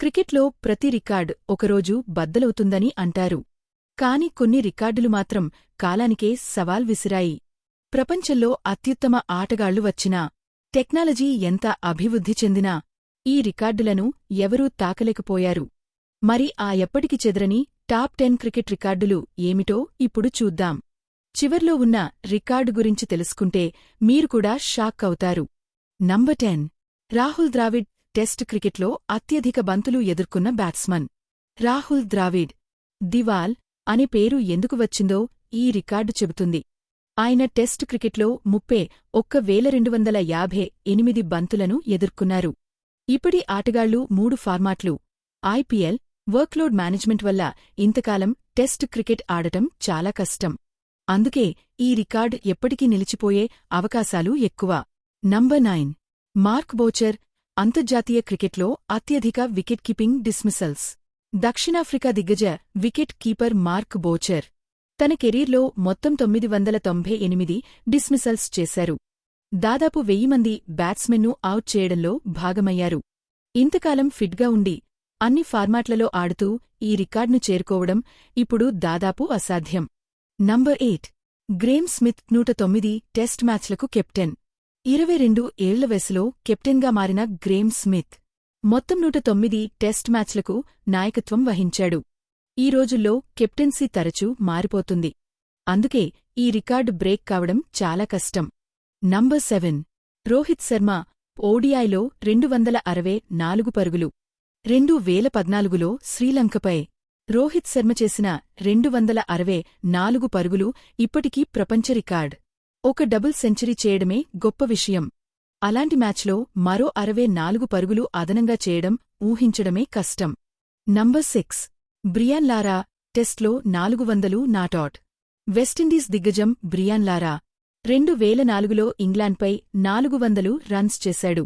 క్రికెట్లో ప్రతి రికార్డ్ ఒకరోజు బద్దలవుతుందని అంటారు. కాని కొన్ని రికార్డులు మాత్రం కాలానికే సవాల్ విసిరాయి. ప్రపంచంలో అత్యుత్తమ ఆటగాళ్లు వచ్చినా, టెక్నాలజీ ఎంత అభివృద్ధి చెందినా ఈ రికార్డులను ఎవరూ తాకలేకపోయారు. మరి ఆ ఎప్పటికి చెదరని టాప్ 10 క్రికెట్ రికార్డులు ఏమిటో ఇప్పుడు చూద్దాం. చివర్లో ఉన్న రికార్డు గురించి తెలుసుకుంటే మీరు కూడా షాక్ అవుతారు. నంబర్ 10. రాహుల్ ద్రావిడ్. టెస్ట్ క్రికెట్లో అత్యధిక బంతులు ఎదుర్కొన్న బ్యాట్స్మన్ రాహుల్ ద్రావిడ్. దివాల్ అనే పేరు ఎందుకు వచ్చిందో ఈ రికార్డు చెబుతుంది. ఆయన టెస్ట్ క్రికెట్లో 31,258 బంతులను ఎదుర్కొన్నారు. ఇప్పటి ఆటగాళ్లు 3 ఫార్మాట్లు, ఐపీఎల్, వర్క్లోడ్ మేనేజ్మెంట్ వల్ల ఇంతకాలం టెస్ట్ క్రికెట్ ఆడటం చాలా కష్టం. అందుకే ఈ రికార్డ్ ఎప్పటికీ నిలిచిపోయే అవకాశాలు ఎక్కువ. నంబర్ 9. మార్క్ బోచర్. అంతర్జాతీయ క్రికెట్లో అత్యధిక వికెట్ కీపింగ్ డిస్మిసల్స్. దక్షిణాఫ్రికా దిగ్గజ వికెట్ కీపర్ మార్క్ బోచర్ తన కెరీర్లో మొత్తం 998 డిస్మిసల్స్ చేశారు. దాదాపు 1000 మంది బ్యాట్స్మెన్ను అవుట్ చేయడంలో భాగమయ్యారు. ఇంతకాలం ఫిట్గా ఉండి అన్ని ఫార్మాట్లలో ఆడుతూ ఈ రికార్డ్ను చేరుకోవడం ఇప్పుడు దాదాపు అసాధ్యం. నంబర్ 8. Graeme Smith. 109 టెస్ట్ మ్యాచ్లకు కెప్టెన్. 22 ఏళ్ల వయసులో కెప్టెన్గా మారిన గ్రేమ్ స్మిత్ మొత్తం 109 టెస్ట్ మ్యాచ్లకు నాయకత్వం వహించాడు. ఈ రోజుల్లో కెప్టెన్సీ తరచూ మారిపోతుంది. అందుకే ఈ రికార్డు బ్రేక్ కావడం చాలా కష్టం. నంబర్ 7. రోహిత్ శర్మ. ఓడిఐలో 264 పరుగులు. 2014లో శ్రీలంకపై రోహిత్ శర్మ చేసిన 264 పరుగులు ఇప్పటికీ ప్రపంచ రికార్డ్. ఒక డబుల్ సెంచరీ చేయడమే గొప్ప విషయం. అలాంటి మ్యాచ్లో మరో 64 పరుగులు అదనంగా చేయడం ఊహించడమే కష్టం. నంబర్ 6. బ్రియాన్ లారా. టెస్ట్లో 400 నాటౌట్. వెస్టిండీస్ దిగ్గజం బ్రియాన్ లారా 2004లో ఇంగ్లాండ్పై 400 రన్స్ చేశాడు.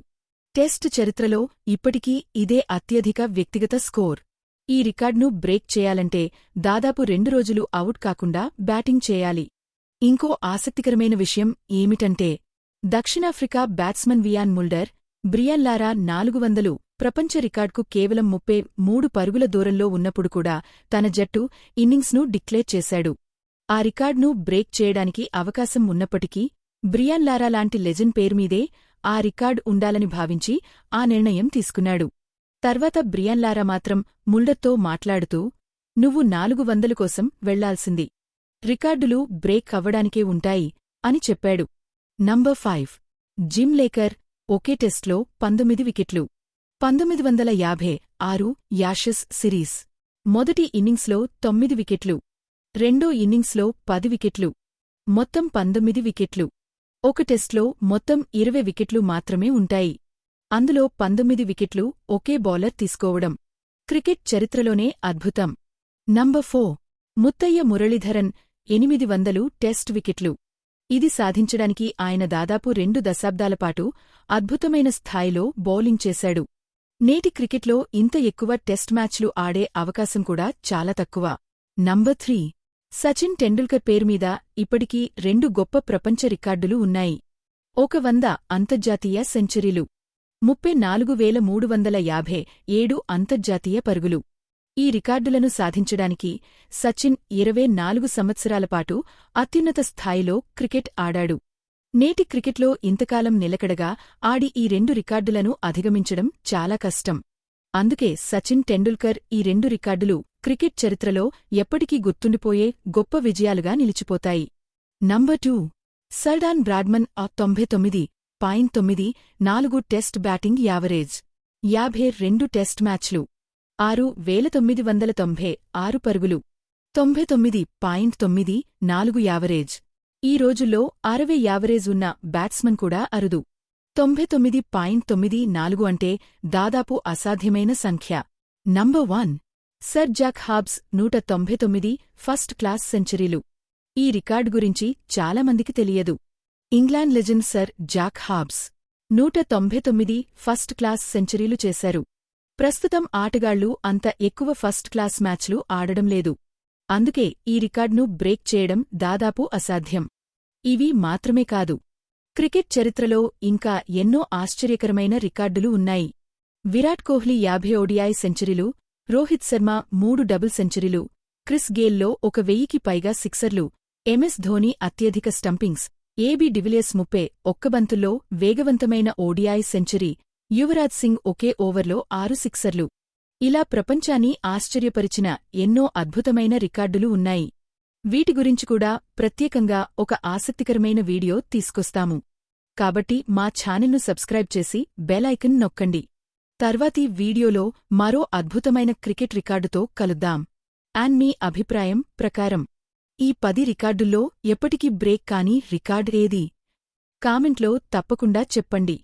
టెస్ట్ చరిత్రలో ఇప్పటికీ ఇదే అత్యధిక వ్యక్తిగత స్కోర్. ఈ రికార్డ్ను బ్రేక్ చేయాలంటే దాదాపు 2 రోజులు అవుట్ కాకుండా బ్యాటింగ్ చేయాలి. ఇంకో ఆసక్తికరమైన విషయం ఏమిటంటే దక్షిణాఫ్రికా బ్యాట్స్మన్ వియాన్ ముల్డర్ బ్రియాన్ లారా 400 ప్రపంచ రికార్డ్కు కేవలం 33 పరుగుల దూరంలో ఉన్నప్పుడు కూడా తన జట్టు ఇన్నింగ్స్ను డిక్లేర్ చేశాడు. ఆ రికార్డ్ను బ్రేక్ చేయడానికి అవకాశం ఉన్నప్పటికీ బ్రియాన్ లారా లాంటి లెజెండ్ పేరుమీదే ఆ రికార్డ్ ఉండాలని భావించి ఆ నిర్ణయం తీసుకున్నాడు. తర్వాత బ్రియాన్ లారా మాత్రం ముల్డర్తో మాట్లాడుతూ, "నువ్వు 400 కోసం వెళ్లాల్సింది. రికార్డులు బ్రేక్ అవ్వడానికే ఉంటాయి" అని చెప్పాడు. నంబర్ 5. Gym lacquer. ఒకే టెస్ట్లో 19 వికెట్లు. 1956 యాషెస్ సిరీస్. మొదటి ఇన్నింగ్స్లో 9 వికెట్లు. రెండో ఇన్నింగ్స్లో 10 వికెట్లు. మొత్తం 19 వికెట్లు. ఒక టెస్ట్లో మొత్తం 20 వికెట్లు మాత్రమే ఉంటాయి. అందులో 19 వికెట్లు ఒకే బౌలర్ తీసుకోవడం క్రికెట్ చరిత్రలోనే అద్భుతం. నంబర్ 4. ముత్తయ్య మురళీధరన్. 800 టెస్ట్ వికెట్లు. ఇది సాధించడానికి ఆయన దాదాపు 2 దశాబ్దాలపాటు అద్భుతమైన స్థాయిలో బౌలింగ్ చేశాడు. నేటి క్రికెట్లో ఇంత ఎక్కువ టెస్ట్ మ్యాచ్లు ఆడే అవకాశం కూడా చాలా తక్కువ. నంబర్ 3. సచిన్ టెండూల్కర్ పేరుమీద ఇప్పటికీ 2 గొప్ప ప్రపంచ రికార్డులు ఉన్నాయి. 100 అంతర్జాతీయ సెంచరీలు. 34,357 అంతర్జాతీయ పరుగులు. ఈ రికార్డులను సాధించడానికి సచిన్ 24 సంవత్సరాలపాటు అత్యున్నత స్థాయిలో క్రికెట్ ఆడాడు. నేటి క్రికెట్లో ఇంతకాలం నిలకడగా ఆడి ఈ 2 రికార్డులను అధిగమించడం చాలా కష్టం. అందుకే సచిన్ టెండూల్కర్ ఈ 2 రికార్డులు క్రికెట్ చరిత్రలో ఎప్పటికీ గుర్తుండిపోయే గొప్ప విజయాలుగా నిలిచిపోతాయి. Number 2. Sir Don Bradman. 99.94 test batting average. 52 test మ్యాచ్లు. 6,996 పరుగులు. 99.94 యావరేజ్. ఈ రోజుల్లో 60 యావరేజ్ ఉన్న బ్యాట్స్మన్ కూడా అరుదు. 99.94 అంటే దాదాపు అసాధ్యమైన సంఖ్య. Number 1. Sir Jack Hobbs. 199 first class సెంచరీలు. ఈ రికార్డు గురించి చాలామందికి తెలియదు. England legend sir Jack Hobbs 199 first class సెంచరీలు చేశారు. ప్రస్తుతం ఆటగాళ్లు అంత ఎక్కువ ఫస్ట్ క్లాస్ మ్యాచ్లు ఆడడం లేదు. అందుకే ఈ రికార్డ్ను బ్రేక్ చేయడం దాదాపు అసాధ్యం. ఇవి మాత్రమే కాదు, క్రికెట్ చరిత్రలో ఇంకా ఎన్నో ఆశ్చర్యకరమైన రికార్డులు ఉన్నాయి. విరాట్ కోహ్లీ 50 ఓడిఐ సెంచరీలు, రోహిత్ శర్మ 3 డబుల్ సెంచరీలు, క్రిస్ గేల్లో 1000కి పైగా సిక్సర్లు, ఎంఎస్ ధోనీ అత్యధిక స్టంపింగ్స్, ఏబీ డివిలియర్స్ 31 బంతుల్లో వేగవంతమైన ఓడిఐ సెంచరీ, యువరాజ్ సింగ్ ఒకే ఓవర్లో 6 సిక్సర్లు. ఇలా ప్రపంచాన్ని ఆశ్చర్యపరిచిన ఎన్నో అద్భుతమైన రికార్డులు ఉన్నాయి. వీటి గురించి కూడా ప్రత్యేకంగా ఒక ఆసక్తికరమైన వీడియో తీసుకొస్తాము. కాబట్టి మా ఛానల్ను సబ్స్క్రైబ్ చేసి బెల్ ఐకాన్ నొక్కండి. తర్వాతి వీడియోలో మరో అద్భుతమైన క్రికెట్ రికార్డుతో కలుద్దాం. అండ్ మీ అభిప్రాయం ప్రకారం ఈ 10 రికార్డుల్లో ఎప్పటికీ బ్రేక్ కాని రికార్డ్ ఏది? కామెంట్లో తప్పకుండా చెప్పండి.